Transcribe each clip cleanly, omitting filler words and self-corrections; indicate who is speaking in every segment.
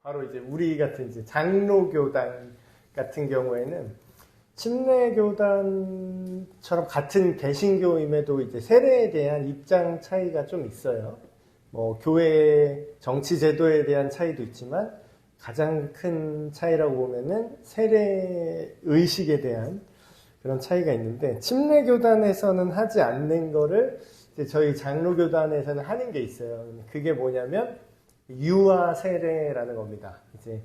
Speaker 1: 바로 이제 우리 같은 이제 장로교단 같은 경우에는 침례교단처럼 같은 개신교임에도 이제 세례에 대한 입장 차이가 좀 있어요. 뭐 교회 정치 제도에 대한 차이도 있지만 가장 큰 차이라고 보면은 세례 의식에 대한 그런 차이가 있는데, 침례교단에서는 하지 않는 거를 이제 저희 장로교단에서는 하는 게 있어요. 그게 뭐냐면 유아 세례라는 겁니다. 이제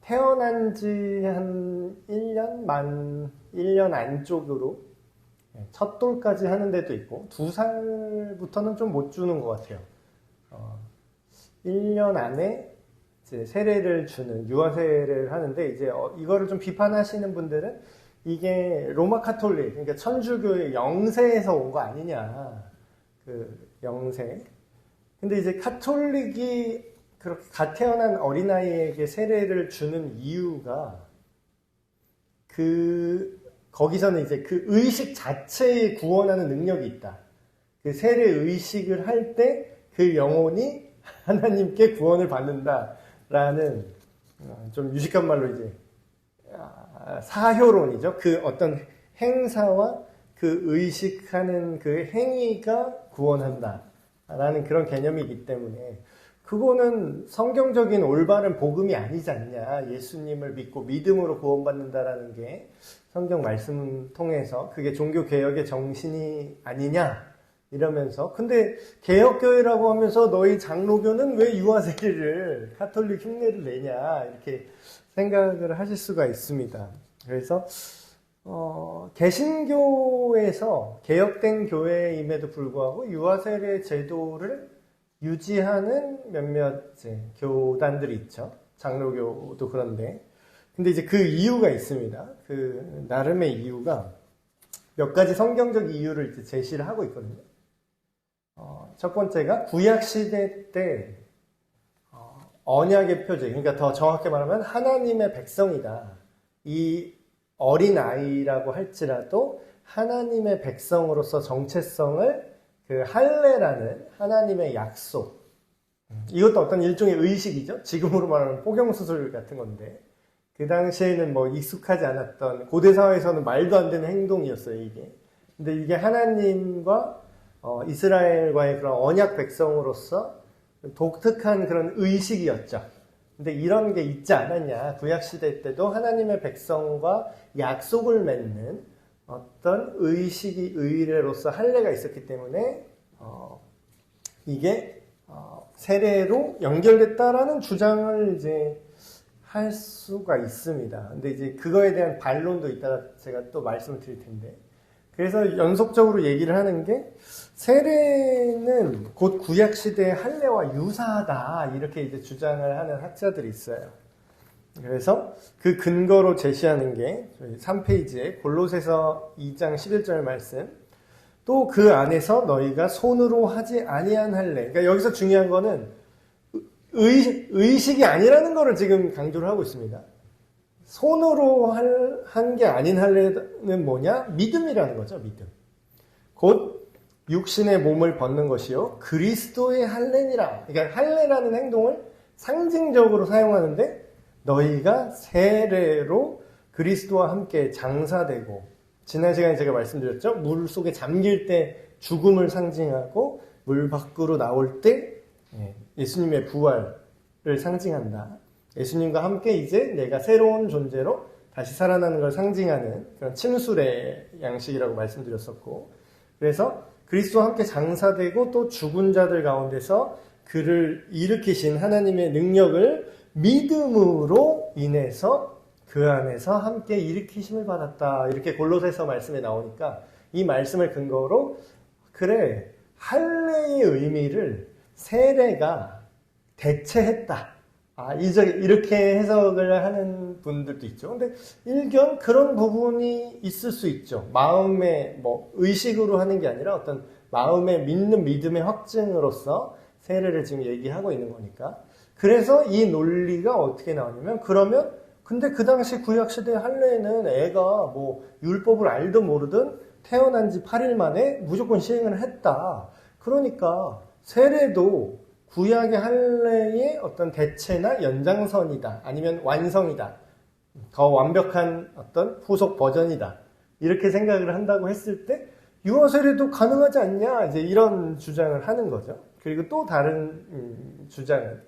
Speaker 1: 태어난 지 한 1년 안쪽으로 첫 돌까지 하는 데도 있고, 2살부터는 좀 못 주는 것 같아요. 1년 안에 이제 세례를 주는 유아 세례를 하는데, 이제 이거를 좀 비판하시는 분들은 이게 로마 카톨릭, 그러니까 천주교의 영세에서 온 거 아니냐, 그 영세. 근데 이제 카톨릭이 그렇게 갓 태어난 어린아이에게 세례를 주는 이유가, 거기서는 이제 그 의식 자체에 구원하는 능력이 있다. 그 세례 의식을 할 때 그 영혼이 하나님께 구원을 받는다라는, 좀 유식한 말로 이제 사효론이죠. 그 어떤 행사와 그 의식하는 그 행위가 구원한다라는 그런 개념이기 때문에, 그거는 성경적인 올바른 복음이 아니지 않냐. 예수님을 믿고 믿음으로 구원받는다라는 게 성경 말씀 통해서 그게 종교개혁의 정신이 아니냐 이러면서, 근데 개혁교회라고 하면서 너희 장로교는 왜 유아세례를 카톨릭 흉내를 내냐 이렇게 생각을 하실 수가 있습니다. 그래서 개신교에서 개혁된 교회임에도 불구하고 유아세례 제도를 유지하는 몇몇 교단들이 있죠. 장로교도 그런데. 근데 이제 그 이유가 있습니다. 그 나름의 이유가 몇 가지 성경적 이유를 이제 제시를 하고 있거든요. 첫 번째가 구약시대 때 언약의 표제, 그러니까 더 정확히 말하면 하나님의 백성이다. 이 어린아이라고 할지라도 하나님의 백성으로서 정체성을 그 할례라는 하나님의 약속, 이것도 어떤 일종의 의식이죠. 지금으로 말하면 포경수술 같은 건데, 그 당시에는 뭐 익숙하지 않았던, 고대 사회에서는 말도 안 되는 행동이었어요, 이게. 근데 이게 하나님과 이스라엘과의 그런 언약 백성으로서 독특한 그런 의식이었죠. 근데 이런 게 있지 않았냐. 구약시대 때도 하나님의 백성과 약속을 맺는 어떤 의식이, 의례로서 할례가 있었기 때문에 이게 세례로 연결됐다라는 주장을 이제 할 수가 있습니다. 근데 이제 그거에 대한 반론도 이따가 제가 또 말씀을 드릴 텐데, 그래서 연속적으로 얘기를 하는 게, 세례는 곧 구약시대의 할례와 유사하다 이렇게 이제 주장을 하는 학자들이 있어요. 그래서 그 근거로 제시하는 게 3페이지에 골로새서 2장 11절 말씀, 또 그 안에서 너희가 손으로 하지 아니한 할례. 그러니까 여기서 중요한 거는 의식이 아니라는 거를 지금 강조를 하고 있습니다. 손으로 한 게 아닌 할례는 뭐냐? 믿음이라는 거죠. 믿음. 곧 육신의 몸을 벗는 것이요 그리스도의 할례니라. 그러니까 할례라는 행동을 상징적으로 사용하는데, 너희가 세례로 그리스도와 함께 장사되고, 지난 시간에 제가 말씀드렸죠. 물 속에 잠길 때 죽음을 상징하고, 물 밖으로 나올 때 예수님의 부활을 상징한다. 예수님과 함께 이제 내가 새로운 존재로 다시 살아나는 걸 상징하는 그런 침술의 양식이라고 말씀드렸었고, 그래서 그리스도와 함께 장사되고, 또 죽은 자들 가운데서 그를 일으키신 하나님의 능력을 믿음으로 인해서 그 안에서 함께 일으키심을 받았다. 이렇게 골로새서 말씀에 나오니까, 이 말씀을 근거로 그래, 할례의 의미를 세례가 대체했다. 이렇게 해석을 하는 분들도 있죠. 근데 일견 그런 부분이 있을 수 있죠. 마음의 의식으로 하는 게 아니라 어떤 마음의 믿는 믿음의 확증으로서 세례를 지금 얘기하고 있는 거니까. 그래서 이 논리가 어떻게 나오냐면, 그러면 근데 그 당시 구약시대 할례는 애가 율법을 알든 모르든 태어난 지 8일 만에 무조건 시행을 했다. 그러니까 세례도 구약의 할례의 어떤 대체나 연장선이다. 아니면 완성이다. 더 완벽한 어떤 후속 버전이다. 이렇게 생각을 한다고 했을 때 유아 세례도 가능하지 않냐? 이제 이런 주장을 하는 거죠. 그리고 또 다른 주장은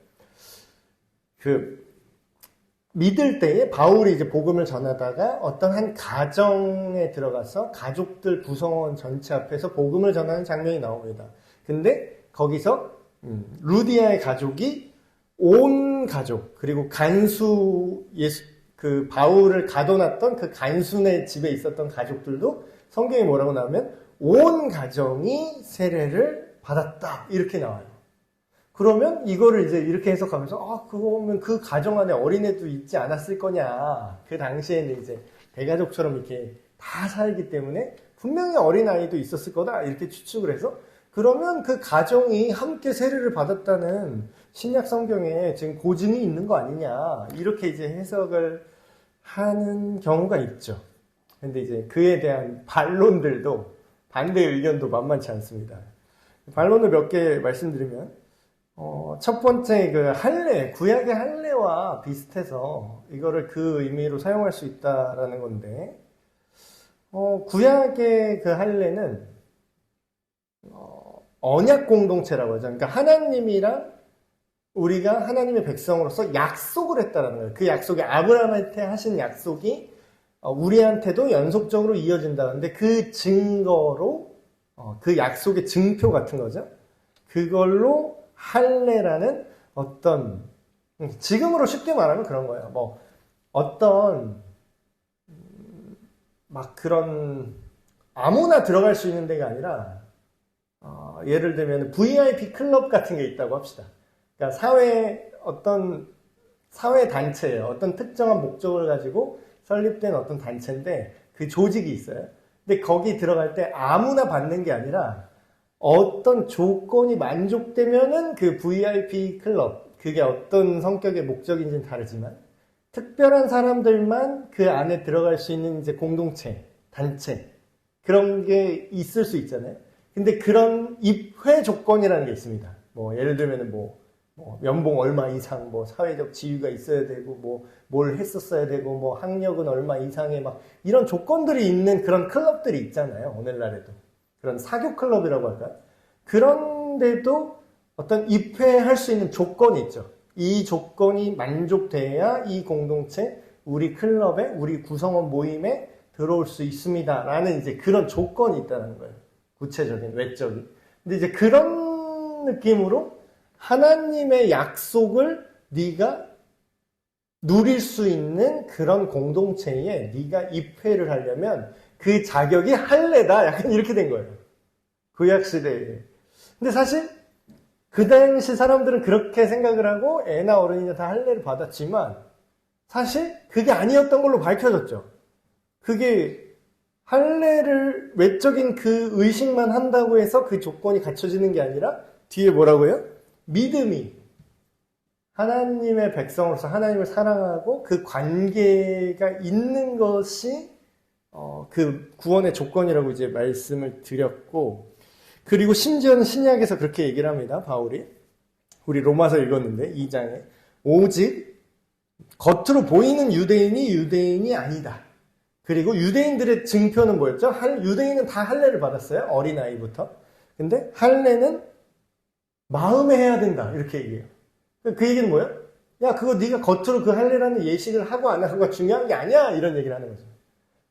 Speaker 1: 믿을 때에 바울이 이제 복음을 전하다가 어떤 한 가정에 들어가서 가족들 구성원 전체 앞에서 복음을 전하는 장면이 나옵니다. 근데 거기서 루디아의 가족이 온 가족 그리고 그 바울을 가둬놨던 그 간수네 집에 있었던 가족들도 성경에 뭐라고 나오면 온 가정이 세례를 받았다 이렇게 나와요. 그러면 이거를 이제 이렇게 해석하면서 그거면 그 가정 안에 어린애도 있지 않았을 거냐. 그 당시에는 이제 대가족처럼 이렇게 다 살기 때문에 분명히 어린아이도 있었을 거다 이렇게 추측을 해서 그러면 그 가정이 함께 세례를 받았다는 신약 성경에 지금 고증이 있는 거 아니냐 이렇게 이제 해석을 하는 경우가 있죠. 근데 이제 그에 대한 반론들도 반대 의견도 만만치 않습니다. 반론을 몇 개 말씀드리면 첫 번째 그 할례, 구약의 할례와 비슷해서 이거를 그 의미로 사용할 수 있다라는 건데 구약의 그 할례는 언약 공동체라고 하죠. 그러니까 하나님이랑 우리가 하나님의 백성으로서 약속을 했다라는 거예요. 그 약속이 아브라함한테 하신 약속이 우리한테도 연속적으로 이어진다는데 그 증거로 그 약속의 증표 같은 거죠. 그걸로 할례라는 어떤 지금으로 쉽게 말하면 그런 거예요. 뭐 어떤 막 그런 아무나 들어갈 수 있는 데가 아니라 예를 들면 VIP 클럽 같은 게 있다고 합시다. 그러니까 어떤 사회 단체예요. 어떤 특정한 목적을 가지고 설립된 어떤 단체인데 그 조직이 있어요. 근데 거기 들어갈 때 아무나 받는 게 아니라 어떤 조건이 만족되면은 그 VIP 클럽, 그게 어떤 성격의 목적인지는 다르지만 특별한 사람들만 그 안에 들어갈 수 있는 이제 공동체, 단체 그런 게 있을 수 있잖아요. 근데 그런 입회 조건이라는 게 있습니다. 뭐 예를 들면은 뭐 연봉 얼마 이상, 뭐 사회적 지위가 있어야 되고, 뭐 뭘 했었어야 되고, 뭐 학력은 얼마 이상의 막 이런 조건들이 있는 그런 클럽들이 있잖아요. 오늘날에도. 그런 사교 클럽이라고 할까요? 그런데도 어떤 입회할 수 있는 조건이 있죠. 이 조건이 만족돼야 이 공동체, 우리 클럽에, 우리 구성원 모임에 들어올 수 있습니다. 라는 이제 그런 조건이 있다는 거예요. 구체적인, 외적인. 근데 이제 그런 느낌으로 하나님의 약속을 네가 누릴 수 있는 그런 공동체에 네가 입회를 하려면 그 자격이 할례다. 약간 이렇게 된 거예요. 구약시대에. 근데 사실 그 당시 사람들은 그렇게 생각을 하고 애나 어른이나 다 할례를 받았지만 사실 그게 아니었던 걸로 밝혀졌죠. 그게 할례를 외적인 그 의식만 한다고 해서 그 조건이 갖춰지는 게 아니라 뒤에 뭐라고요? 믿음이 하나님의 백성으로서 하나님을 사랑하고 그 관계가 있는 것이 그 구원의 조건이라고 이제 말씀을 드렸고, 그리고 심지어는 신약에서 그렇게 얘기를 합니다. 바울이 우리 로마서 읽었는데 2장에 오직 겉으로 보이는 유대인이 유대인이 아니다. 그리고 유대인들의 증표는 뭐였죠? 유대인은 다 할례를 받았어요. 어린아이부터. 근데 할례는 마음에 해야 된다. 이렇게 얘기해요. 그 얘기는 뭐예요? 야, 그거 네가 겉으로 그 할례라는 예식을 하고 안 하고가 중요한 게 아니야. 이런 얘기를 하는 거죠.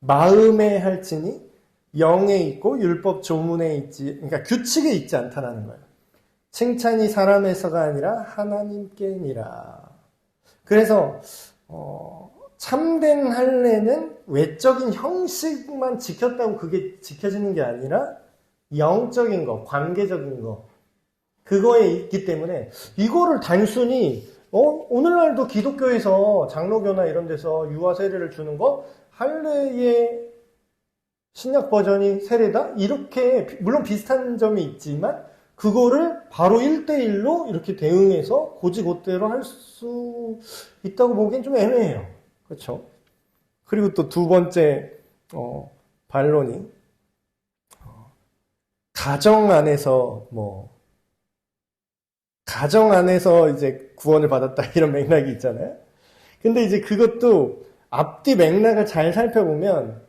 Speaker 1: 마음에 할지니 영에 있고 율법 조문에 있지, 그러니까 규칙에 있지 않다라는 거예요. 칭찬이 사람에서가 아니라 하나님께니라. 그래서 참된 할례는 외적인 형식만 지켰다고 그게 지켜지는 게 아니라 영적인 거, 관계적인 거, 그거에 있기 때문에 이거를 단순히 오늘날도 기독교에서 장로교나 이런 데서 유아 세례를 주는 거 할례의 신약 버전이 세례다? 이렇게 물론 비슷한 점이 있지만 그거를 바로 1대1로 이렇게 대응해서 고지고대로 할 수 있다고 보기엔 좀 애매해요. 그렇죠? 그리고 또 두 번째 반론이 가정 안에서 뭐 가정 안에서 이제 구원을 받았다 이런 맥락이 있잖아요. 근데 이제 그것도 앞뒤 맥락을 잘 살펴보면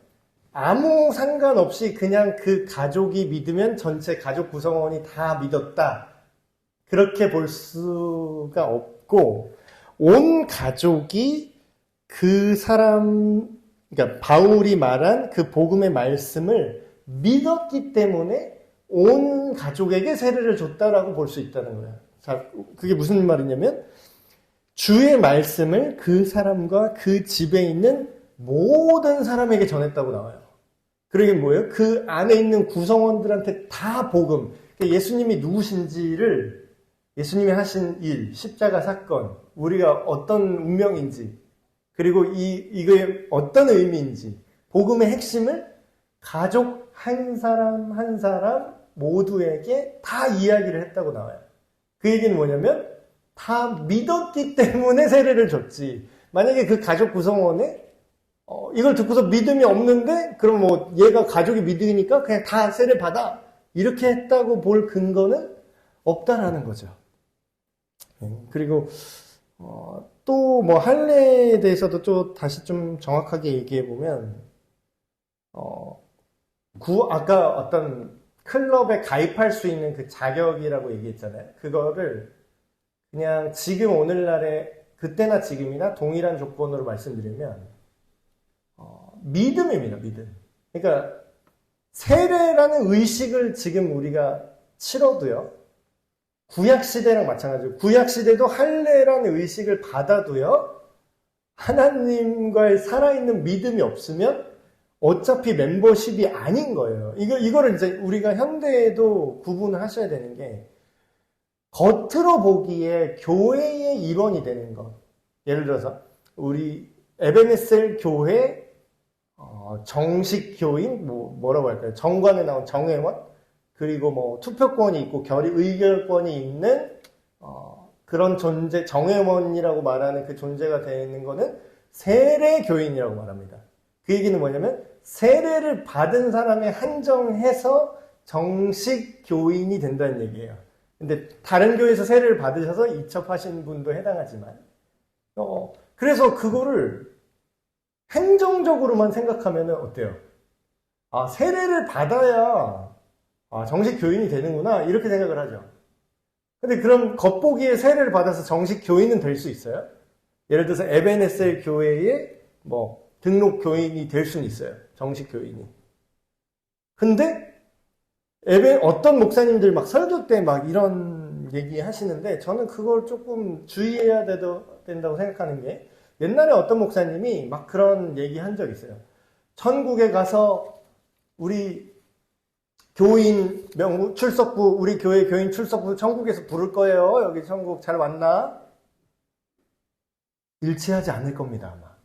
Speaker 1: 아무 상관없이 그냥 그 가족이 믿으면 전체 가족 구성원이 다 믿었다. 그렇게 볼 수가 없고 온 가족이 그 사람, 그러니까 바울이 말한 그 복음의 말씀을 믿었기 때문에 온 가족에게 세례를 줬다라고 볼 수 있다는 거예요. 자, 그게 무슨 말이냐면 주의 말씀을 그 사람과 그 집에 있는 모든 사람에게 전했다고 나와요. 그러게 뭐예요? 그 안에 있는 구성원들한테 다 복음, 그러니까 예수님이 누구신지를, 예수님이 하신 일, 십자가 사건, 우리가 어떤 운명인지, 그리고 이거의 어떤 의미인지, 복음의 핵심을 가족 한 사람 한 사람 모두에게 다 이야기를 했다고 나와요. 그 얘기는 뭐냐면 다 믿었기 때문에 세례를 줬지. 만약에 그 가족 구성원에 이걸 듣고서 믿음이 없는데 그럼 뭐 얘가 가족이 믿으니까 그냥 다 세례 받아 이렇게 했다고 볼 근거는 없다라는 거죠. 그리고 또 뭐 할례에 대해서도 좀 다시 좀 정확하게 얘기해 보면 아까 어떤 클럽에 가입할 수 있는 그 자격이라고 얘기했잖아요. 그거를 그냥 지금 오늘날의 그때나 지금이나 동일한 조건으로 말씀드리면 믿음입니다. 믿음. 그러니까 세례라는 의식을 지금 우리가 치러도요. 구약시대랑 마찬가지로 구약시대도 할례라는 의식을 받아도요. 하나님과의 살아있는 믿음이 없으면 어차피 멤버십이 아닌 거예요. 이거를 이제 우리가 현대에도 구분을 하셔야 되는 게 겉으로 보기에 교회의 일원이 되는 것. 예를 들어서 우리 에베네셀 교회 정식 교인 뭐라고 할까요? 정관에 나온 정회원 그리고 뭐 투표권이 있고 의결권이 있는 그런 존재 정회원이라고 말하는 그 존재가 되는 거는 세례 교인이라고 말합니다. 그 얘기는 뭐냐면 세례를 받은 사람에 한정해서 정식 교인이 된다는 얘기예요. 근데 다른 교회에서 세례를 받으셔서 이첩하신 분도 해당하지만 그래서 그거를 행정적으로만 생각하면 어때요? 세례를 받아야 정식 교인이 되는구나 이렇게 생각을 하죠. 근데 그럼 겉보기에 세례를 받아서 정식 교인은 될 수 있어요? 예를 들어서 에베네셀 교회의 뭐 등록 교인이 될 수는 있어요. 정식 교인이. 근데 어떤 목사님들 막 설교 때 막 이런 얘기 하시는데 저는 그걸 조금 주의해야 된다고 생각하는 게 옛날에 어떤 목사님이 막 그런 얘기 한 적 있어요. 천국에 가서 우리 교인 출석부, 우리 교회 교인 출석부 천국에서 부를 거예요. 여기 천국 잘 왔나? 일치하지 않을 겁니다, 아마.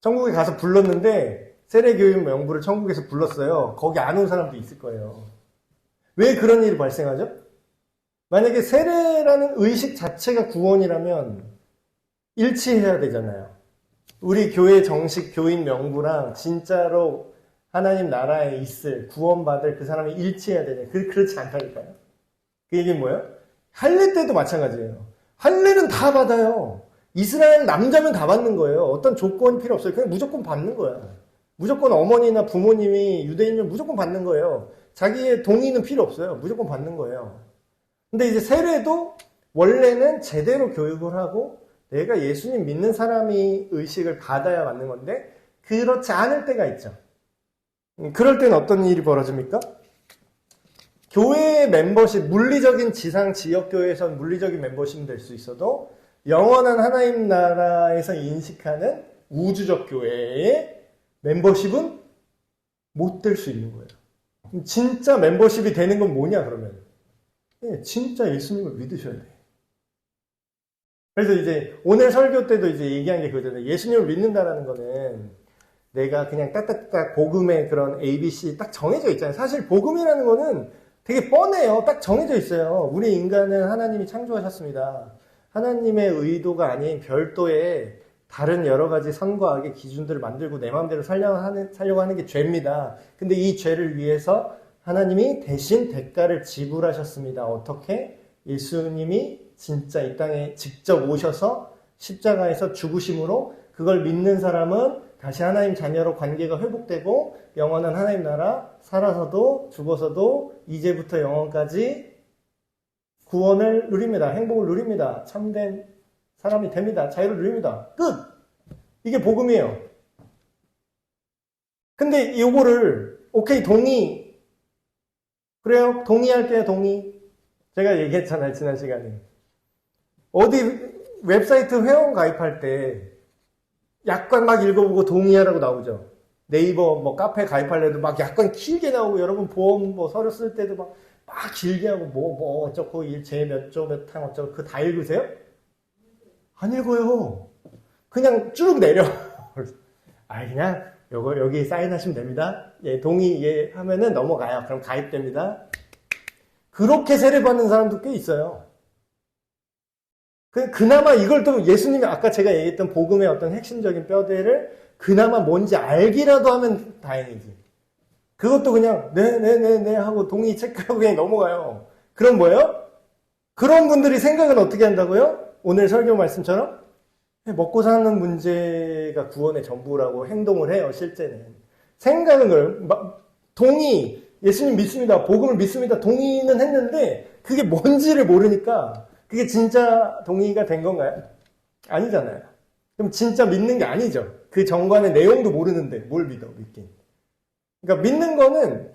Speaker 1: 천국에 가서 불렀는데 세례교인 명부를 천국에서 불렀어요. 거기 안 온 사람도 있을 거예요. 왜 그런 일이 발생하죠? 만약에 세례라는 의식 자체가 구원이라면 일치해야 되잖아요. 우리 교회 정식 교인 명부랑 진짜로 하나님 나라에 있을 구원받을 그 사람이 일치해야 되냐. 그렇지 않다니까요. 그 얘기는 뭐예요? 할례 때도 마찬가지예요. 할례는 다 받아요. 이스라엘 남자면 다 받는 거예요. 어떤 조건이 필요 없어요. 그냥 무조건 받는 거야. 무조건 어머니나 부모님이 유대인이면 무조건 받는 거예요. 자기의 동의는 필요 없어요. 무조건 받는 거예요. 근데 이제 세례도 원래는 제대로 교육을 하고 내가 예수님 믿는 사람이 의식을 받아야 받는 건데 그렇지 않을 때가 있죠. 그럴 때는 어떤 일이 벌어집니까? 교회의 멤버십, 물리적인 지상 지역교회에선 물리적인 membership은 될 수 있어도 영원한 하나님 나라에서 인식하는 우주적 교회의 멤버십은 못 될 수 있는 거예요. 진짜 멤버십이 되는 건 뭐냐 그러면? 진짜 예수님을 믿으셔야 돼. 그래서 이제 오늘 설교 때도 이제 얘기한 게 그거잖아요. 예수님을 믿는다라는 거는 내가 그냥 딱딱딱 복음의 그런 ABC 딱 정해져 있잖아요. 사실 복음이라는 거는 되게 뻔해요. 딱 정해져 있어요. 우리 인간은 하나님이 창조하셨습니다. 하나님의 의도가 아닌 별도의 다른 여러 가지 선과 악의 기준들을 만들고 내 마음대로 살려고 하는 게 죄입니다. 근데 이 죄를 위해서 하나님이 대신 대가를 지불하셨습니다. 어떻게? 예수님이 진짜 이 땅에 직접 오셔서 십자가에서 죽으심으로 그걸 믿는 사람은 다시 하나님 자녀로 관계가 회복되고 영원한 하나님 나라 살아서도 죽어서도 이제부터 영원까지 구원을 누립니다. 행복을 누립니다. 참된 사람이 됩니다. 자유를 누립니다. 끝! 이게 복음이에요. 근데 이거를 오케이 동의 그래요? 동의할게요. 동의. 제가 얘기했잖아요. 지난 시간에. 어디 웹사이트 회원 가입할 때 약관 막 읽어보고 동의하라고 나오죠. 네이버 뭐 카페 가입하려도 막 약관 길게 나오고 여러분 보험 뭐 서류 쓸 때도 막 길게 하고 뭐 어쩌고 제 몇 조 몇 항 어쩌고 그거 다 읽으세요? 안 읽어요. 그냥 쭉 내려. 그냥 요거 여기 사인하시면 됩니다. 예, 동의 예 하면은 넘어가요. 그럼 가입됩니다. 그렇게 세례받는 사람도 꽤 있어요. 그나마 이걸 또 예수님이 아까 제가 얘기했던 복음의 어떤 핵심적인 뼈대를 그나마 뭔지 알기라도 하면 다행이지. 그것도 그냥 네 하고 동의 체크하고 그냥 넘어가요. 그럼 뭐예요? 그런 분들이 생각은 어떻게 한다고요? 오늘 설교 말씀처럼 먹고 사는 문제가 구원의 전부라고 행동을 해요. 실제는. 생각은 동의, 예수님 믿습니다. 복음을 믿습니다. 동의는 했는데 그게 뭔지를 모르니까 그게 진짜 동의가 된 건가요? 아니잖아요. 그럼 진짜 믿는 게 아니죠. 그 정관의 내용도 모르는데 뭘 믿긴. 그러니까 믿는 거는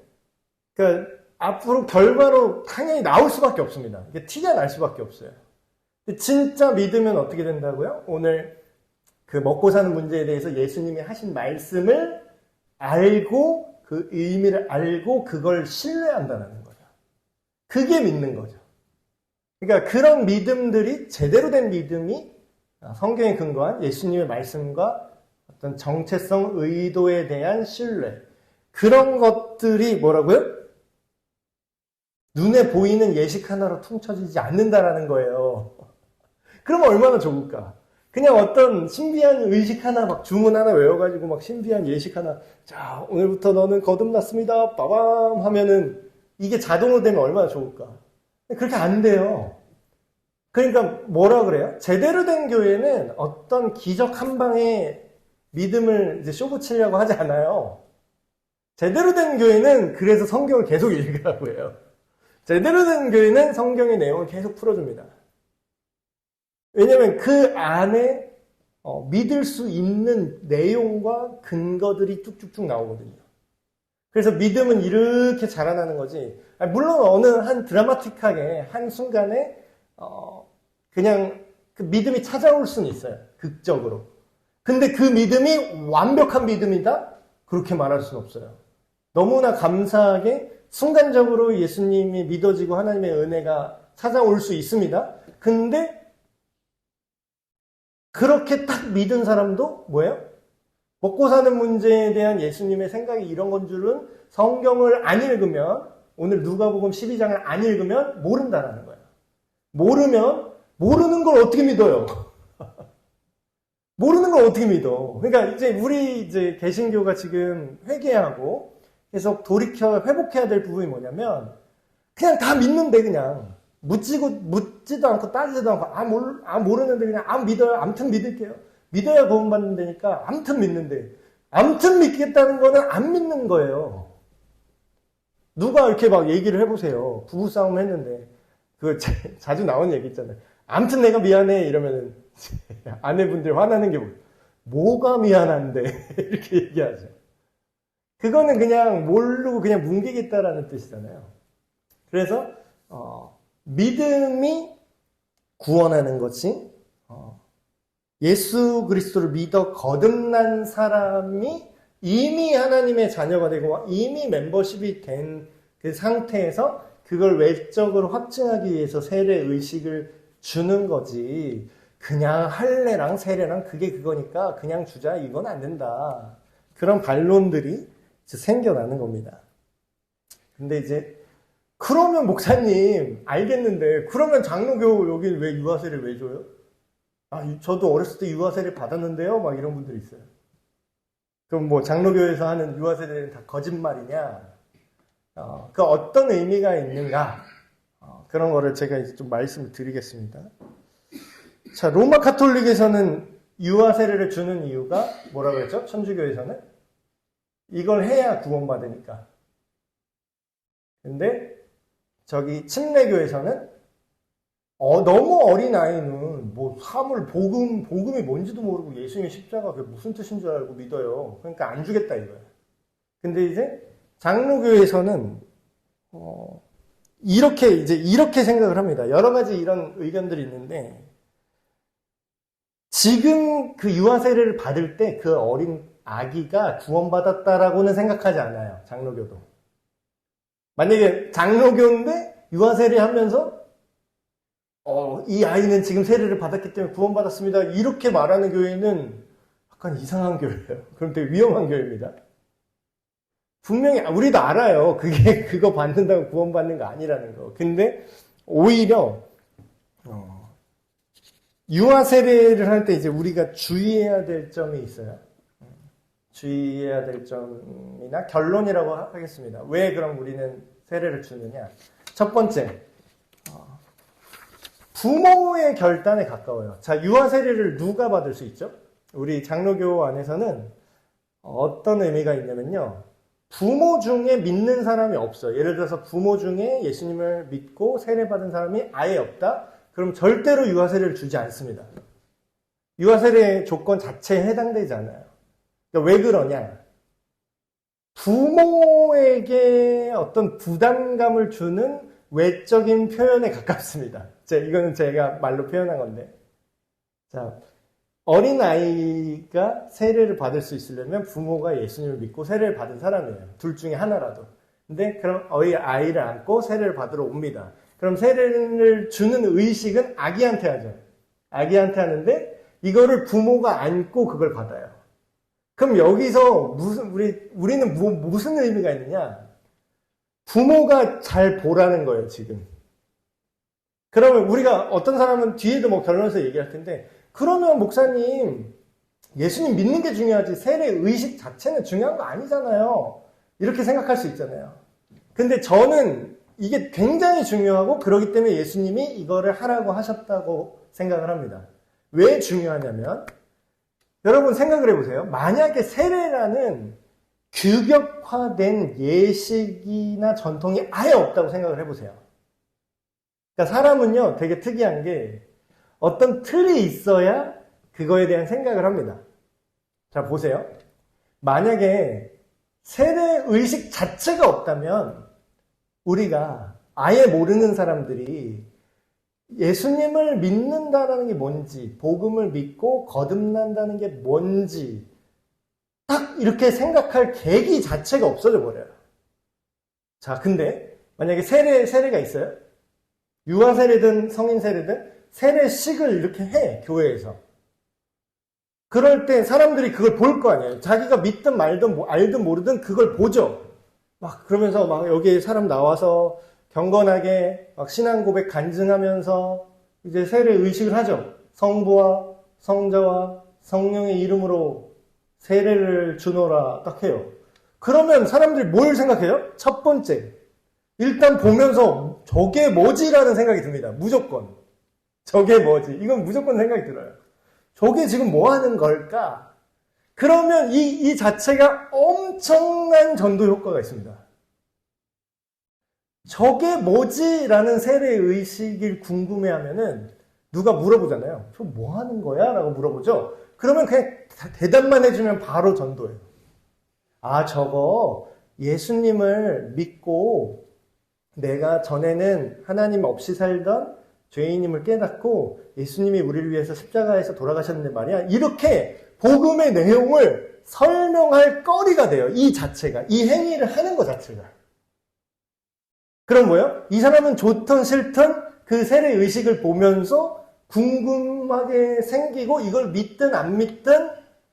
Speaker 1: 그러니까 앞으로 결과로 당연히 나올 수밖에 없습니다. 이게 티가 날 수밖에 없어요. 진짜 믿으면 어떻게 된다고요? 오늘 그 먹고 사는 문제에 대해서 예수님이 하신 말씀을 알고 그 의미를 알고 그걸 신뢰한다는 거죠. 그게 믿는 거죠. 그러니까 그런 믿음들이 제대로 된 믿음이 성경에 근거한 예수님의 말씀과 어떤 정체성, 의도에 대한 신뢰 그런 것들이 뭐라고요? 눈에 보이는 예식 하나로 퉁쳐지지 않는다라는 거예요. 그러면 얼마나 좋을까? 그냥 어떤 신비한 의식 하나 막 주문 하나 외워가지고 막 신비한 예식 하나 자 오늘부터 너는 거듭났습니다 빠밤 하면은 이게 자동으로 되면 얼마나 좋을까? 그렇게 안 돼요. 그러니까 뭐라 그래요? 제대로 된 교회는 어떤 기적 한 방에 믿음을 이제 쇼 붙이려고 하지 않아요. 제대로 된 교회는 그래서 성경을 계속 읽으라고 해요. 제대로 된 교회는 성경의 내용을 계속 풀어줍니다. 왜냐하면 그 안에 믿을 수 있는 내용과 근거들이 쭉쭉쭉 나오거든요. 그래서 믿음은 이렇게 자라나는 거지. 물론 어느 한 드라마틱하게 한 순간에 그냥 그 믿음이 찾아올 수는 있어요. 극적으로. 근데 그 믿음이 완벽한 믿음이다? 그렇게 말할 수는 없어요. 너무나 감사하게 순간적으로 예수님이 믿어지고 하나님의 은혜가 찾아올 수 있습니다. 근데 그렇게 딱 믿은 사람도 뭐예요? 먹고 사는 문제에 대한 예수님의 생각이 이런 건 줄은 성경을 안 읽으면 오늘 누가복음 12장을 안 읽으면 모른다라는 거예요. 모르면 모르는 걸 어떻게 믿어요? 모르는 걸 어떻게 믿어? 그러니까 이제 우리 이제 개신교가 지금 회개하고 계속 돌이켜 회복해야 될 부분이 뭐냐면 그냥 다 믿는데 그냥 묻지도 않고 따지지도 않고 모르는데 그냥 믿어요. 아무튼 믿을게요. 믿어야 구원받는다니까 아무튼 믿는데 아무튼 믿겠다는 거는 안 믿는 거예요. 누가 이렇게 막 얘기를 해보세요. 부부싸움 했는데 그거 자주 나오는 얘기 있잖아요. 아무튼 내가 미안해 이러면은 아내분들 화나는 게 뭐가 미안한데 이렇게 얘기하죠. 그거는 그냥 모르고 그냥 뭉개겠다라는 뜻이잖아요. 그래서 믿음이 구원하는 것이 예수 그리스도를 믿어 거듭난 사람이 이미 하나님의 자녀가 되고 이미 멤버십이 된 그 상태에서 그걸 외적으로 확증하기 위해서 세례 의식을 주는 거지. 그냥 할례랑 세례랑 그게 그거니까 그냥 주자 이건 안 된다. 그런 반론들이 생겨나는 겁니다. 근데 이제 그러면 목사님 알겠는데 그러면 장로교 여기 왜 유아세를 왜 줘요? 저도 어렸을 때 유아세를 받았는데요. 막 이런 분들이 있어요. 그럼 뭐 장로교에서 하는 유아세례는 다 거짓말이냐? 그 어떤 의미가 있는가? 그런 거를 제가 이제 좀 말씀을 드리겠습니다. 자, 로마 가톨릭에서는 유아 세례를 주는 이유가 뭐라고 했죠? 천주교에서는 이걸 해야 구원받으니까. 근데 저기 침례교에서는 너무 어린 아이는 뭐 사물 복음이 뭔지도 모르고 예수님의 십자가 그게 무슨 뜻인 줄 알고 믿어요. 그러니까 안 주겠다 이거야. 근데 이제 장로교에서는 이렇게 생각을 합니다. 여러 가지 이런 의견들이 있는데 지금 그 유아 세례를 받을 때 그 어린 아기가 구원받았다라고는 생각하지 않아요. 장로교도. 만약에 장로교인데 유아 세례하면서 이 아이는 지금 세례를 받았기 때문에 구원받았습니다. 이렇게 말하는 교회는 약간 이상한 교회예요. 그럼 되게 위험한 교회입니다. 분명히 우리도 알아요. 그거 받는다고 구원받는 거 아니라는 거. 근데 오히려 유아 세례를 할 때 이제 우리가 주의해야 될 점이 있어요. 주의해야 될 점이나 결론이라고 하겠습니다. 왜 그럼 우리는 세례를 주느냐? 첫 번째, 부모의 결단에 가까워요. 자, 유아 세례를 누가 받을 수 있죠? 우리 장로교 안에서는 어떤 의미가 있냐면요. 부모 중에 믿는 사람이 없어요. 예를 들어서 부모 중에 예수님을 믿고 세례받은 사람이 아예 없다? 그럼 절대로 유아 세례를 주지 않습니다. 유아 세례의 조건 자체에 해당되지 않아요. 그러니까 왜 그러냐? 부모에게 어떤 부담감을 주는 외적인 표현에 가깝습니다. 이거는 제가 말로 표현한 건데. 자, 어린아이가 세례를 받을 수 있으려면 부모가 예수님을 믿고 세례를 받은 사람이에요. 둘 중에 하나라도. 근데 그럼 아이를 안고 세례를 받으러 옵니다. 그럼 세례를 주는 의식은 아기한테 하죠. 아기한테 하는데 이거를 부모가 안고 그걸 받아요. 그럼 여기서 우리는 무슨 의미가 있느냐? 부모가 잘 보라는 거예요, 지금. 그러면 우리가 어떤 사람은 뒤에도 뭐 결론에서 얘기할 텐데, 그러면 목사님, 예수님 믿는 게 중요하지 세례 의식 자체는 중요한 거 아니잖아요. 이렇게 생각할 수 있잖아요. 근데 저는 이게 굉장히 중요하고 그렇기 때문에 예수님이 이거를 하라고 하셨다고 생각을 합니다. 왜 중요하냐면 여러분 생각을 해보세요. 만약에 세례라는 규격화된 예식이나 전통이 아예 없다고 생각을 해보세요. 그러니까 사람은요 되게 특이한 게 어떤 틀이 있어야 그거에 대한 생각을 합니다. 자, 보세요. 만약에 세례 의식 자체가 없다면 우리가 아예 모르는 사람들이 예수님을 믿는다는 게 뭔지, 복음을 믿고 거듭난다는 게 뭔지 딱 이렇게 생각할 계기 자체가 없어져 버려요. 자, 근데 만약에 세례가 있어요? 유아 세례든 성인 세례든 세례식을 이렇게 해, 교회에서. 그럴 때 사람들이 그걸 볼 거 아니에요. 자기가 믿든 말든 알든 모르든 그걸 보죠. 막 그러면서 막 여기 사람 나와서 경건하게 막 신앙 고백 간증하면서 이제 세례 의식을 하죠. 성부와 성자와 성령의 이름으로 세례를 주노라 딱 해요. 그러면 사람들이 뭘 생각해요? 첫 번째, 일단 보면서 저게 뭐지라는 생각이 듭니다. 무조건. 저게 뭐지? 이건 무조건 생각이 들어요. 저게 지금 뭐 하는 걸까? 그러면 이 자체가 엄청난 전도 효과가 있습니다. 저게 뭐지? 라는 세례 의식을 궁금해 하면은 누가 물어보잖아요. 저 뭐 하는 거야? 라고 물어보죠. 그러면 그냥 대답만 해주면 바로 전도예요. 아, 저거 예수님을 믿고 내가 전에는 하나님 없이 살던 죄인임을 깨닫고 예수님이 우리를 위해서 십자가에서 돌아가셨는데 말이야. 이렇게 복음의 내용을 설명할 거리가 돼요. 이 자체가. 이 행위를 하는 것 자체가. 그럼 뭐예요? 이 사람은 좋든 싫든 그 세례 의식을 보면서 궁금하게 생기고 이걸 믿든 안 믿든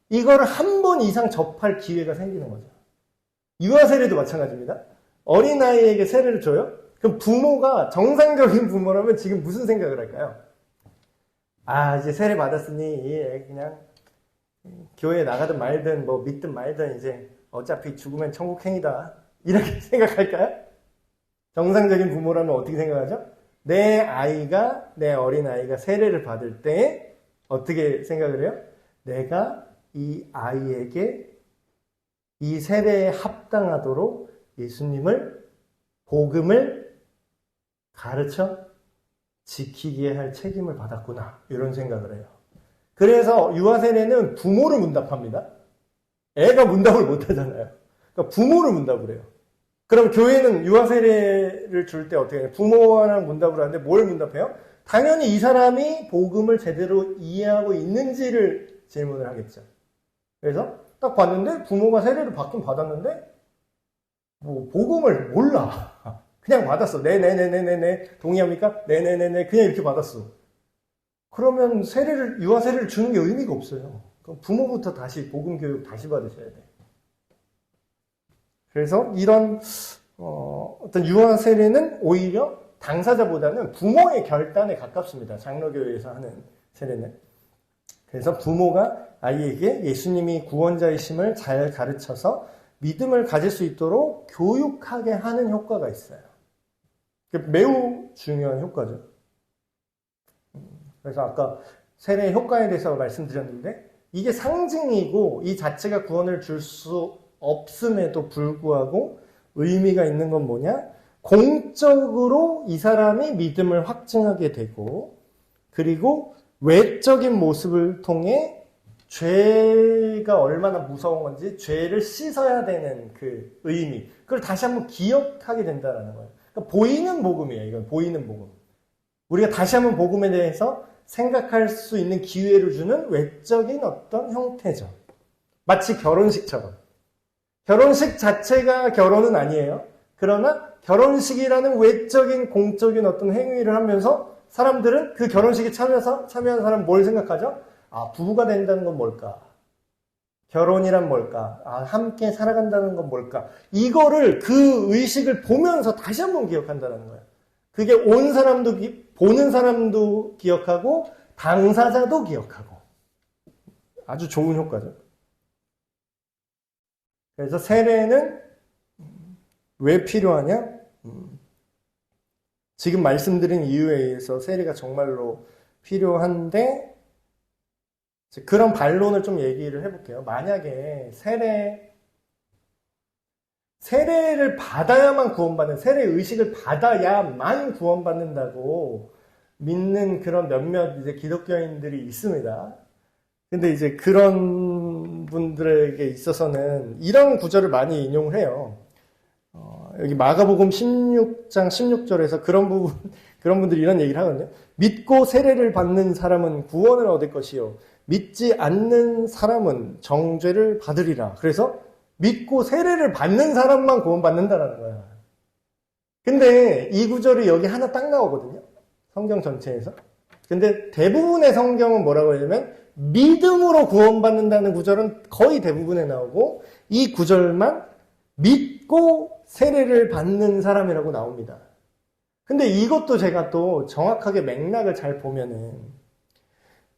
Speaker 1: 이거를 한 번 이상 접할 기회가 생기는 거죠. 유아 세례도 마찬가지입니다. 어린아이에게 세례를 줘요? 그럼 부모가 정상적인 부모라면 지금 무슨 생각을 할까요? 아, 이제 세례 받았으니 이 애 그냥 교회에 나가든 말든 뭐 믿든 말든 이제 어차피 죽으면 천국행이다. 이렇게 생각할까요? 정상적인 부모라면 어떻게 생각하죠? 내 어린아이가 세례를 받을 때 어떻게 생각을 해요? 내가 이 아이에게 이 세례에 합당하도록 예수님을, 복음을 가르쳐 지키게 할 책임을 받았구나. 이런 생각을 해요. 그래서 유아세례는 부모를 문답합니다. 애가 문답을 못하잖아요. 그러니까 부모를 문답을 해요. 그럼 교회는 유아세례를 줄 때 어떻게 해요? 부모랑 문답을 하는데 뭘 문답해요? 당연히 이 사람이 복음을 제대로 이해하고 있는지를 질문을 하겠죠. 그래서 딱 봤는데 부모가 세례를 받긴 받았는데 뭐 복음을 몰라. 그냥 받았어. 네네네네네. 동의합니까? 네네네네. 그냥 이렇게 받았어. 그러면 유아세례를 주는 게 의미가 없어요. 그럼 부모부터 다시 복음 교육 다시 받으셔야 돼. 그래서 이런 어떤 유아세례는 오히려 당사자보다는 부모의 결단에 가깝습니다. 장로교회에서 하는 세례는. 그래서 부모가 아이에게 예수님이 구원자이심을 잘 가르쳐서 믿음을 가질 수 있도록 교육하게 하는 효과가 있어요. 매우 중요한 효과죠. 그래서 아까 세례의 효과에 대해서 말씀드렸는데 이게 상징이고 이 자체가 구원을 줄 수 없음에도 불구하고 의미가 있는 건 뭐냐? 공적으로 이 사람이 믿음을 확증하게 되고 그리고 외적인 모습을 통해 죄가 얼마나 무서운 건지 죄를 씻어야 되는 그 의미 그걸 다시 한번 기억하게 된다는 거예요. 그러니까 보이는 복음이에요. 이건 보이는 복음. 우리가 다시 한번 복음에 대해서 생각할 수 있는 기회를 주는 외적인 어떤 형태죠. 마치 결혼식처럼. 결혼식 자체가 결혼은 아니에요. 그러나 결혼식이라는 외적인 공적인 어떤 행위를 하면서 사람들은 그 결혼식에 참여한 사람은 뭘 생각하죠? 아, 부부가 된다는 건 뭘까? 결혼이란 뭘까? 아, 함께 살아간다는 건 뭘까? 이거를 그 의식을 보면서 다시 한번 기억한다는 거예요. 그게 보는 사람도 기억하고 당사자도 기억하고 아주 좋은 효과죠. 그래서 세례는 왜 필요하냐? 지금 말씀드린 이유에 의해서 세례가 정말로 필요한데 그런 반론을 좀 얘기를 해볼게요. 만약에 세례를 받아야만 구원받는, 세례 의식을 받아야만 구원받는다고 믿는 그런 몇몇 이제 기독교인들이 있습니다. 근데 이제 그런 분들에게 있어서는 이런 구절을 많이 인용을 해요. 여기 마가복음 16장 16절에서 그런 분들이 이런 얘기를 하거든요. 믿고 세례를 받는 사람은 구원을 얻을 것이요. 믿지 않는 사람은 정죄를 받으리라. 그래서 믿고 세례를 받는 사람만 구원받는다라는 거야. 근데 이 구절이 여기 하나 딱 나오거든요. 성경 전체에서. 근데 대부분의 성경은 뭐라고 하냐면 믿음으로 구원받는다는 구절은 거의 대부분에 나오고 이 구절만 믿고 세례를 받는 사람이라고 나옵니다. 근데 이것도 제가 또 정확하게 맥락을 잘 보면은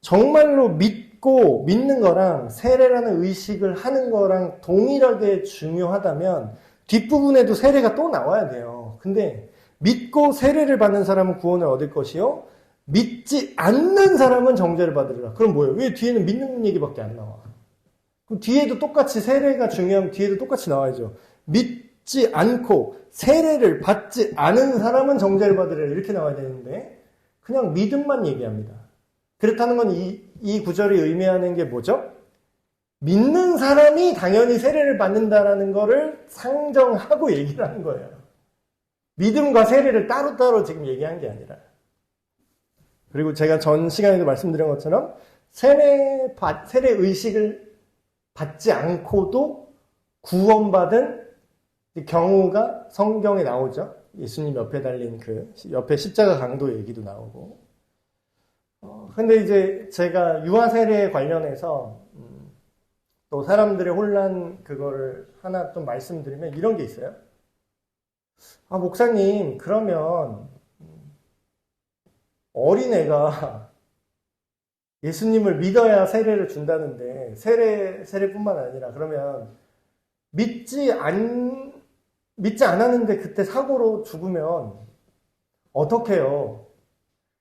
Speaker 1: 정말로 믿는 거랑 세례라는 의식을 하는 거랑 동일하게 중요하다면 뒷부분에도 세례가 또 나와야 돼요. 근데 믿고 세례를 받는 사람은 구원을 얻을 것이요. 믿지 않는 사람은 정죄를 받으리라. 그럼 뭐예요? 왜 뒤에는 믿는 얘기밖에 안 나와? 그럼 뒤에도 똑같이 세례가 중요하면 뒤에도 똑같이 나와야죠. 믿지 않고 세례를 받지 않은 사람은 정죄를 받으리라. 이렇게 나와야 되는데 그냥 믿음만 얘기합니다. 그렇다는 건 이 구절이 의미하는 게 뭐죠? 믿는 사람이 당연히 세례를 받는다라는 거를 상정하고 얘기를 하는 거예요. 믿음과 세례를 따로따로 지금 얘기한 게 아니라. 그리고 제가 전 시간에도 말씀드린 것처럼 세례 의식을 받지 않고도 구원받은 경우가 성경에 나오죠. 예수님 옆에 달린 그 옆에 십자가 강도 얘기도 나오고. 근데 이제 제가 유아 세례에 관련해서 또 사람들의 혼란 그거를 하나 좀 말씀드리면 이런 게 있어요. 아, 목사님, 그러면 어린애가 예수님을 믿어야 세례를 준다는데 세례뿐만 아니라 그러면 믿지 않았는데 그때 사고로 죽으면 어떡해요?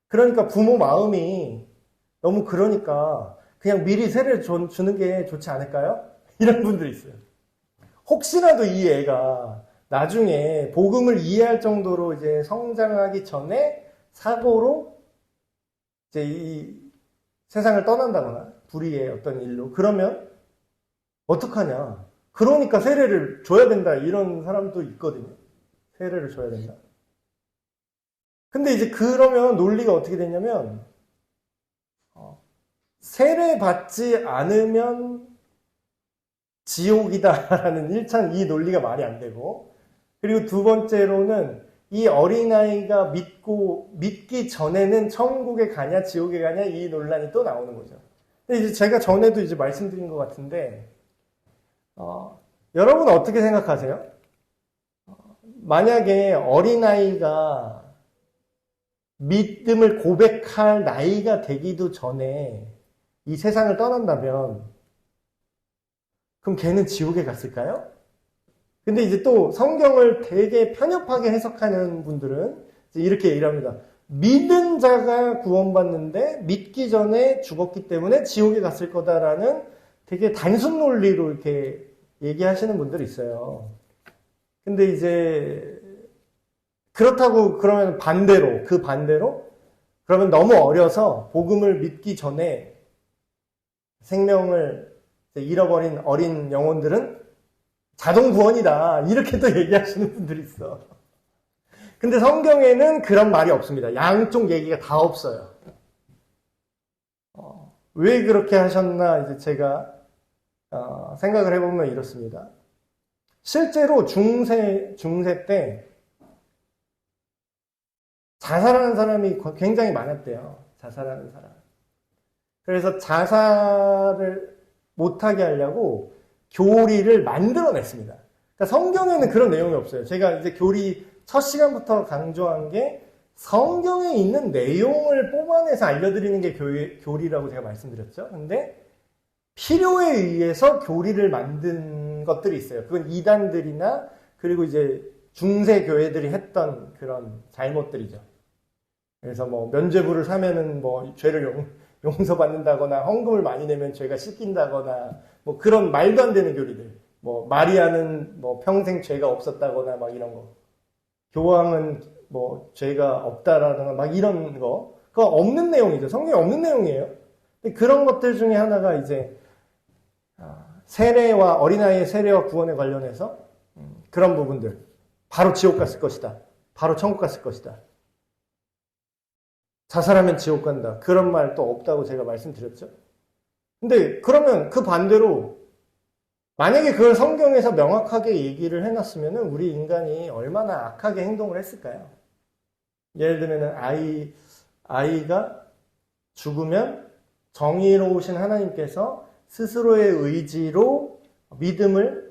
Speaker 1: 그러니까 부모 마음이 너무 그러니까 그냥 미리 세례를 주는 게 좋지 않을까요? 이런 분들이 있어요. 혹시라도 이 애가 나중에 복음을 이해할 정도로 이제 성장하기 전에 사고로 이제 이 세상을 떠난다거나 불의의 어떤 일로 그러면 어떡하냐? 그러니까 세례를 줘야 된다 이런 사람도 있거든요. 세례를 줘야 된다. 근데 이제 그러면 논리가 어떻게 되냐면 세례 받지 않으면 지옥이다라는 일단 이 논리가 말이 안 되고, 그리고 두 번째로는 이 어린아이가 믿기 전에는 천국에 가냐 지옥에 가냐 이 논란이 또 나오는 거죠. 근데 이제 제가 전에도 이제 말씀드린 것 같은데 여러분 어떻게 생각하세요? 만약에 어린아이가 믿음을 고백할 나이가 되기도 전에 이 세상을 떠난다면 그럼 걔는 지옥에 갔을까요? 근데 이제 또 성경을 되게 편협하게 해석하는 분들은 이렇게 얘기를 합니다. 믿은 자가 구원받는데 믿기 전에 죽었기 때문에 지옥에 갔을 거다라는 되게 단순 논리로 이렇게 얘기하시는 분들이 있어요. 근데 이제 그렇다고 그러면 그 반대로 그러면 너무 어려서 복음을 믿기 전에 생명을 잃어버린 어린 영혼들은 자동 구원이다 이렇게 또 얘기하시는 분들이 있어. 근데 성경에는 그런 말이 없습니다. 양쪽 얘기가 다 없어요. 왜 그렇게 하셨나 이제 제가 생각을 해보면 이렇습니다. 실제로 중세 때 자살하는 사람이 굉장히 많았대요. 자살하는 사람. 그래서 자살을 못하게 하려고 교리를 만들어냈습니다. 그러니까 성경에는 그런 내용이 없어요. 제가 이제 교리 첫 시간부터 강조한 게 성경에 있는 내용을 뽑아내서 알려드리는 게 교리라고 제가 말씀드렸죠. 근데 필요에 의해서 교리를 만든 것들이 있어요. 그건 이단들이나 그리고 이제 중세 교회들이 했던 그런 잘못들이죠. 그래서 뭐 면죄부를 사면은 뭐 죄를 용서받는다거나 헌금을 많이 내면 죄가 씻긴다거나 뭐 그런 말도 안 되는 교리들. 뭐 마리아는 뭐 평생 죄가 없었다거나 막 이런 거. 교황은 뭐 죄가 없다라는 거 막 이런 거. 그거 없는 내용이죠. 성경에 없는 내용이에요. 근데 그런 것들 중에 하나가 이제 세례와 어린아이의 세례와 구원에 관련해서 그런 부분들. 바로 지옥 갔을 것이다. 바로 천국 갔을 것이다. 자살하면 지옥 간다. 그런 말 또 없다고 제가 말씀드렸죠. 근데 그러면 그 반대로 만약에 그걸 성경에서 명확하게 얘기를 해놨으면 우리 인간이 얼마나 악하게 행동을 했을까요? 예를 들면 아이가 죽으면 정의로우신 하나님께서 스스로의 의지로 믿음을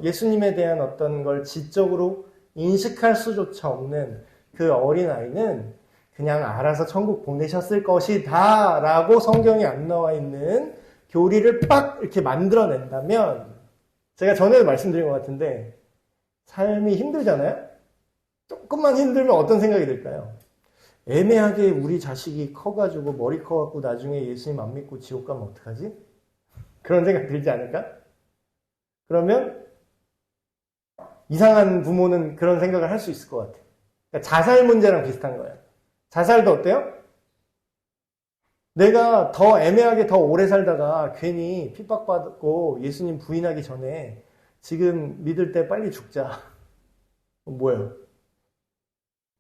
Speaker 1: 예수님에 대한 어떤 걸 지적으로 인식할 수조차 없는 그 어린아이는 그냥 알아서 천국 보내셨을 것이다 라고 성경에 안 나와 있는 교리를 빡 이렇게 만들어낸다면 제가 전에도 말씀드린 것 같은데 삶이 힘들잖아요? 조금만 힘들면 어떤 생각이 들까요? 애매하게 우리 자식이 커가지고 머리 커갖고 나중에 예수님 안 믿고 지옥 가면 어떡하지? 그런 생각 들지 않을까? 그러면 이상한 부모는 그런 생각을 할 수 있을 것 같아요. 그러니까 자살 문제랑 비슷한 거예요. 자살도 어때요? 내가 더 애매하게 더 오래 살다가 괜히 핍박받고 예수님 부인하기 전에 지금 믿을 때 빨리 죽자. 뭐예요?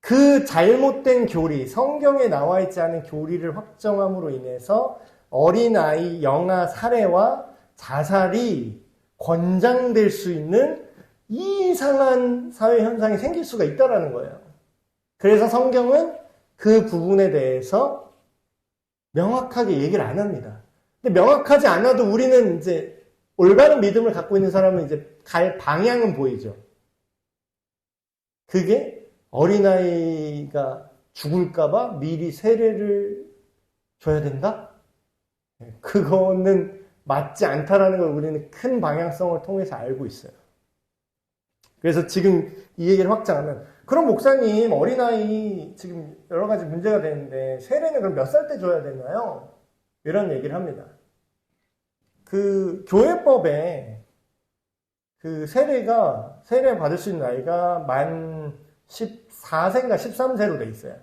Speaker 1: 그 잘못된 교리, 성경에 나와 있지 않은 교리를 확정함으로 인해서 어린아이 영아 살해와 자살이 권장될 수 있는 이상한 사회 현상이 생길 수가 있다는 거예요. 그래서 성경은 그 부분에 대해서 명확하게 얘기를 안 합니다. 근데 명확하지 않아도 우리는 이제 올바른 믿음을 갖고 있는 사람은 이제 갈 방향은 보이죠. 그게 어린아이가 죽을까봐 미리 세례를 줘야 된다? 그거는 맞지 않다라는 걸 우리는 큰 방향성을 통해서 알고 있어요. 그래서 지금 이 얘기를 확장하면 그럼 목사님, 어린아이 지금 여러 가지 문제가 되는데 세례는 그럼 몇 살 때 줘야 되나요? 이런 얘기를 합니다. 그 교회법에 그 세례 받을 수 있는 나이가 만 14세인가 13세로 돼 있어요.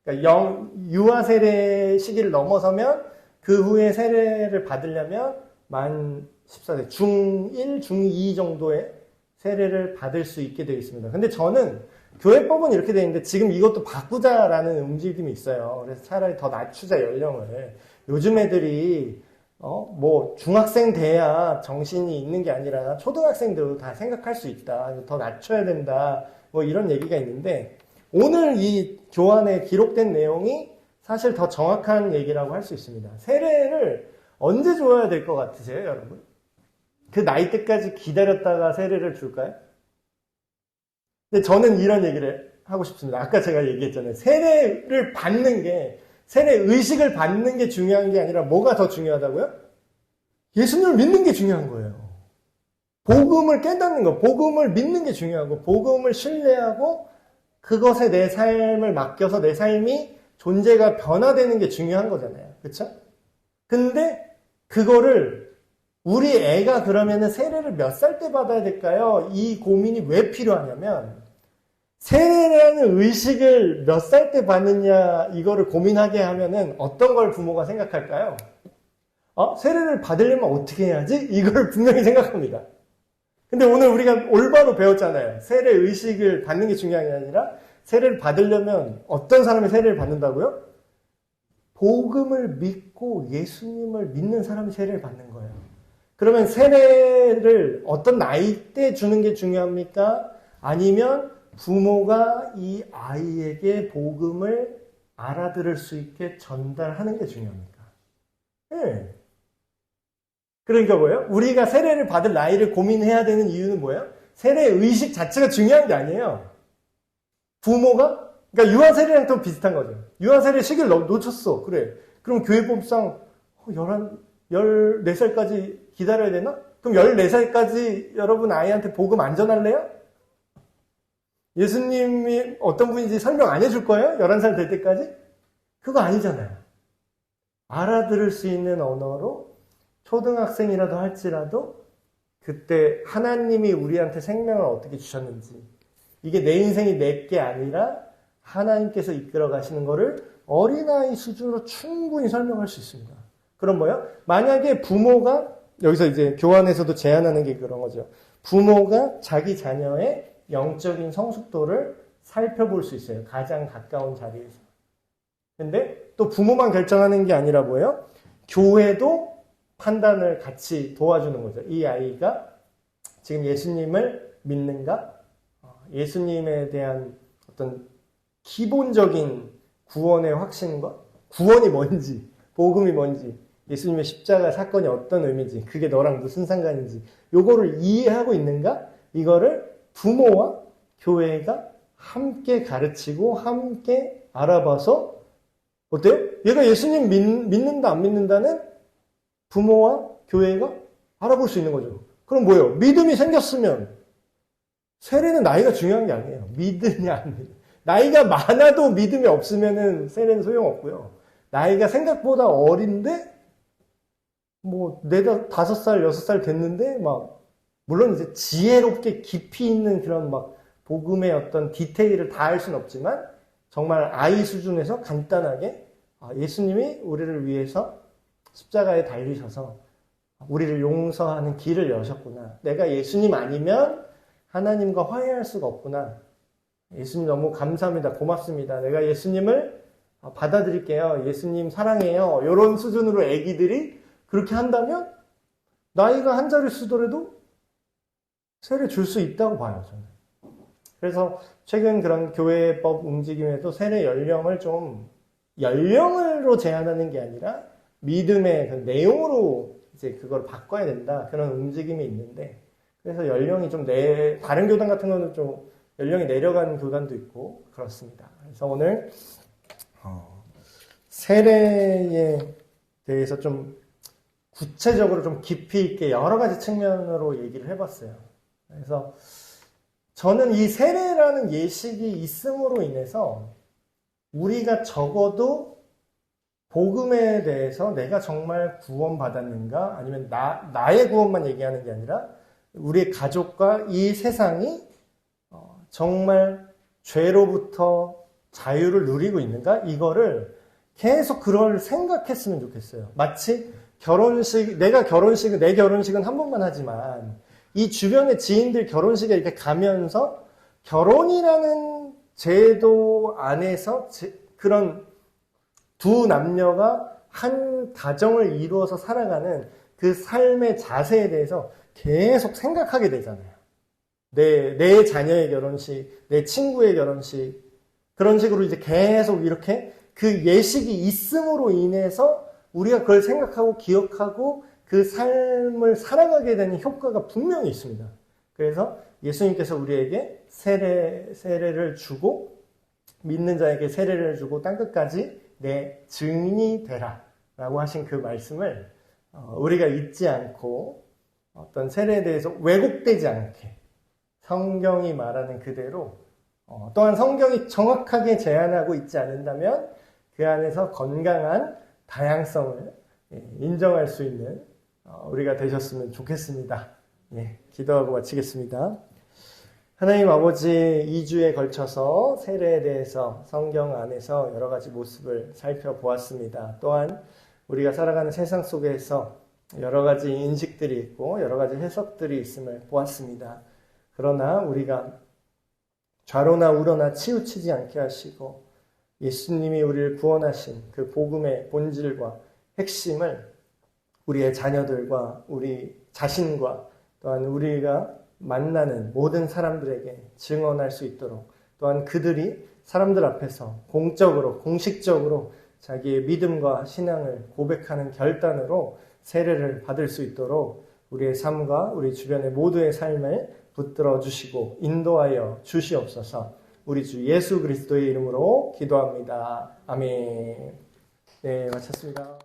Speaker 1: 그러니까 유아 세례 시기를 넘어서면 그 후에 세례를 받으려면 만 14세, 중1, 중2 정도의 세례를 받을 수 있게 되어 있습니다. 근데 저는 교회법은 이렇게 되어 있는데 지금 이것도 바꾸자라는 움직임이 있어요. 그래서 차라리 더 낮추자 연령을. 요즘 애들이 뭐 중학생 돼야 정신이 있는 게 아니라 초등학생도 다 생각할 수 있다. 더 낮춰야 된다. 뭐 이런 얘기가 있는데 오늘 이 교환에 기록된 내용이 사실 더 정확한 얘기라고 할 수 있습니다. 세례를 언제 줘야 될 것 같으세요, 여러분? 그 나이 때까지 기다렸다가 세례를 줄까요? 근데 저는 이런 얘기를 하고 싶습니다. 아까 제가 얘기했잖아요. 세례를 받는 게, 세례 의식을 받는 게 중요한 게 아니라 뭐가 더 중요하다고요? 예수님을 믿는 게 중요한 거예요. 복음을 깨닫는 거, 복음을 믿는 게 중요하고, 복음을 신뢰하고, 그것에 내 삶을 맡겨서 내 삶이 존재가 변화되는 게 중요한 거잖아요. 그쵸? 근데 그거를 우리 애가 그러면은 세례를 몇 살 때 받아야 될까요? 이 고민이 왜 필요하냐면 세례라는 의식을 몇 살 때 받느냐 이거를 고민하게 하면은 어떤 걸 부모가 생각할까요? 세례를 받으려면 어떻게 해야지? 이걸 분명히 생각합니다. 근데 오늘 우리가 올바로 배웠잖아요. 세례 의식을 받는 게 중요한 게 아니라 세례를 받으려면 어떤 사람이 세례를 받는다고요? 복음을 믿고 예수님을 믿는 사람이 세례를 받는 거예요. 그러면 세례를 어떤 나이 때 주는 게 중요합니까? 아니면 부모가 이 아이에게 복음을 알아들을 수 있게 전달하는 게 중요합니까? 네. 그러니까 뭐예요? 우리가 세례를 받을 나이를 고민해야 되는 이유는 뭐예요? 세례 의식 자체가 중요한 게 아니에요. 부모가 그러니까 유아세례랑 또 비슷한 거죠. 유아세례 시기를 놓쳤어. 그래. 그럼 교회법상 14살까지 기다려야 되나? 그럼 14살까지 여러분 아이한테 복음 안 전할래요? 예수님이 어떤 분인지 설명 안 해줄 거예요? 11살 될 때까지? 그거 아니잖아요. 알아들을 수 있는 언어로 초등학생이라도 할지라도 그때 하나님이 우리한테 생명을 어떻게 주셨는지 이게 내 인생이 내게 아니라 하나님께서 이끌어 가시는 거를 어린아이 수준으로 충분히 설명할 수 있습니다. 그럼 뭐예요? 만약에 부모가 여기서 이제 교환에서도 제안하는 게 그런 거죠. 부모가 자기 자녀의 영적인 성숙도를 살펴볼 수 있어요. 가장 가까운 자리에서. 근데 또 부모만 결정하는 게 아니라 뭐예요? 교회도 판단을 같이 도와주는 거죠. 이 아이가 지금 예수님을 믿는가? 예수님에 대한 어떤 기본적인 구원의 확신과 구원이 뭔지, 복음이 뭔지, 예수님의 십자가 사건이 어떤 의미인지, 그게 너랑 무슨 상관인지 요거를 이해하고 있는가? 이거를 부모와 교회가 함께 가르치고 함께 알아봐서 어때요? 얘가 예수님 믿는다 안 믿는다는 부모와 교회가 알아볼 수 있는 거죠. 그럼 뭐예요? 믿음이 생겼으면 세례는 나이가 중요한 게 아니에요. 믿느냐 안 믿느냐. 나이가 많아도 믿음이 없으면은 세례는 소용없고요. 나이가 생각보다 어린데 뭐 4, 5살, 6살 됐는데 막 물론 이제 지혜롭게 깊이 있는 그런 막 복음의 어떤 디테일을 다 알 수는 없지만 정말 아이 수준에서 간단하게 예수님이 우리를 위해서 십자가에 달리셔서 우리를 용서하는 길을 여셨구나. 내가 예수님 아니면 하나님과 화해할 수가 없구나. 예수님 너무 감사합니다. 고맙습니다. 내가 예수님을 받아들일게요. 예수님 사랑해요. 이런 수준으로 애기들이 그렇게 한다면 나이가 한 자리 수더라도 세례 줄 수 있다고 봐요. 저는. 그래서 최근 그런 교회법 움직임에도 세례 연령을 좀 연령으로 제한하는 게 아니라 믿음의 그 내용으로 이제 그걸 바꿔야 된다. 그런 움직임이 있는데 그래서 연령이 좀 다른 교단 같은 거는 좀 연령이 내려가는 교단도 있고 그렇습니다. 그래서 오늘 세례에 대해서 좀 구체적으로 좀 깊이 있게 여러 가지 측면으로 얘기를 해봤어요. 그래서 저는 이 세례라는 예식이 있음으로 인해서 우리가 적어도 복음에 대해서 내가 정말 구원받았는가, 아니면 나의 구원만 얘기하는 게 아니라 우리 가족과 이 세상이 정말 죄로부터 자유를 누리고 있는가, 이거를 계속 그걸 생각했으면 좋겠어요. 마치 내 결혼식은 한 번만 하지만 이 주변의 지인들 결혼식에 이렇게 가면서 결혼이라는 제도 안에서 그런 두 남녀가 한 가정을 이루어서 살아가는 그 삶의 자세에 대해서 계속 생각하게 되잖아요. 내 자녀의 결혼식, 내 친구의 결혼식, 그런 식으로 이제 계속 이렇게 그 예식이 있음으로 인해서 우리가 그걸 생각하고 기억하고 그 삶을 살아가게 되는 효과가 분명히 있습니다. 그래서 예수님께서 우리에게 세례를 주고, 믿는 자에게 세례를 주고 땅끝까지 내 증인이 되라 라고 하신 그 말씀을 우리가 잊지 않고, 어떤 세례에 대해서 왜곡되지 않게 성경이 말하는 그대로, 또한 성경이 정확하게 제한하고 있지 않는다면 그 안에서 건강한 다양성을 인정할 수 있는 우리가 되셨으면 좋겠습니다. 기도하고 마치겠습니다. 하나님 아버지, 2주에 걸쳐서 세례에 대해서 성경 안에서 여러 가지 모습을 살펴보았습니다. 또한 우리가 살아가는 세상 속에서 여러 가지 인식들이 있고 여러 가지 해석들이 있음을 보았습니다. 그러나 우리가 좌로나 우로나 치우치지 않게 하시고 예수님이 우리를 구원하신 그 복음의 본질과 핵심을 우리의 자녀들과 우리 자신과 또한 우리가 만나는 모든 사람들에게 증언할 수 있도록, 또한 그들이 사람들 앞에서 공적으로, 공식적으로 자기의 믿음과 신앙을 고백하는 결단으로 세례를 받을 수 있도록 우리의 삶과 우리 주변의 모두의 삶을 붙들어 주시고 인도하여 주시옵소서. 우리 주 예수 그리스도의 이름으로 기도합니다. 아멘. 네, 마쳤습니다.